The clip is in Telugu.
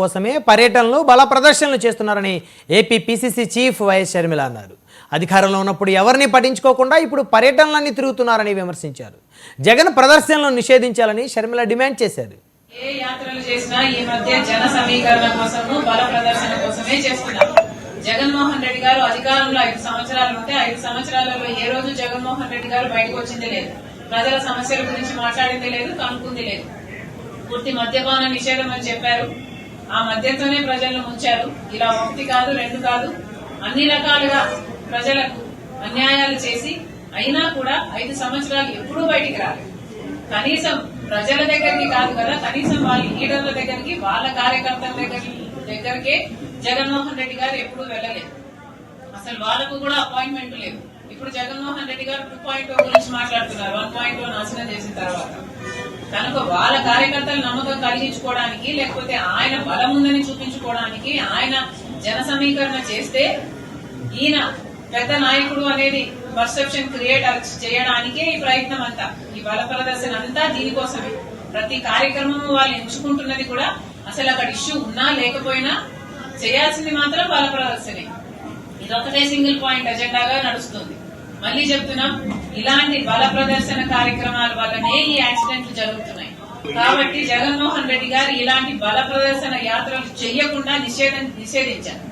కోసమే పర్యటనలు బల ప్రదర్శనలు చేస్తున్నారని AP PCC chief YS Sharmila అన్నారు. అధికారంలో ఉన్నప్పుడు ఎవరిని పట్టించుకోకుండా ఇప్పుడు పర్యటనలన్నీ తిరుగుతున్నారని విమర్శించారు. జగన్ ప్రదర్శనలను నిషేధించాలని షర్మిల డిమాండ్ చేశారు. ఏ యాత్రలు చేసినా ఈ మధ్య జన సమీకరణ కోసము బల ప్రదర్శన కోసమే చేస్తున్నారు. జగన్మోహన్ రెడ్డి గారు అధికారంలో 5 సంవత్సరాలు ఉంటే 5 సంవత్సరాలలో ఏ రోజు జగన్మోహన్ రెడ్డి గారు బయటకు వచ్చింది లేదు, ప్రజల సమస్యల గురించి మాట్లాడింది లేదు, కనుక్కుంది లేదు. పూర్తి మద్యపాన నిషేధం అని చెప్పారు, ఆ మద్యంతోనే ప్రజలను ముంచారు. ఇలా 1 కాదు 2 కాదు అన్ని రకాలుగా ప్రజలకు అన్యాయాలు చేసి అయినా కూడా 5 సంవత్సరాలు ఎప్పుడూ బయటికి రాలేదు. కనీసం ప్రజల దగ్గరికి కాదు కదా, కనీసం వాళ్ళ లీడర్ల దగ్గరికి, వాళ్ళ కార్యకర్తల దగ్గరికే జగన్మోహన్ రెడ్డి గారు ఎప్పుడూ వెళ్ళలేదు. అసలు వాళ్ళకు కూడా అపాయింట్మెంట్ లేదు. ఇప్పుడు జగన్మోహన్ రెడ్డి గారు 2.0 గురించి మాట్లాడుతున్నారు, 1.0 నాశనం చేసిన తర్వాత. కనుక వాళ్ళ కార్యకర్తల నమ్మకం కలిగించుకోవడానికి, లేకపోతే ఆయన బలం ఉందని చూపించుకోవడానికి ఆయన జన సమీకరణ చేస్తే ఈయన పెద్ద నాయకుడు అనేది పర్సెప్షన్ క్రియేట్ చేయడానికే ఈ ప్రయత్నం అంతా, ఈ బల ప్రదర్శన అంతా దీనికోసమే. ప్రతి కార్యక్రమం వాళ్ళు ఎంచుకుంటున్నది కూడా అసలు అక్కడ ఇష్యూ ఉన్నా లేకపోయినా చేయాల్సింది మాత్రం బల ప్రదర్శనే. ఇదొకటే సింగిల్ పాయింట్ ఎజెండాగా నడుస్తుంది. మళ్లీ చెప్తున్నాం, ఇలాంటి బల ప్రదర్శన కార్యక్రమాల వల్లనే ఈ యాక్సిడెంట్లు జరుగుతున్నాయి. కాబట్టి జగన్మోహన్ రెడ్డి గారు ఇలాంటి బల ప్రదర్శన యాత్రలు చేయకుండా నిషేధించారు.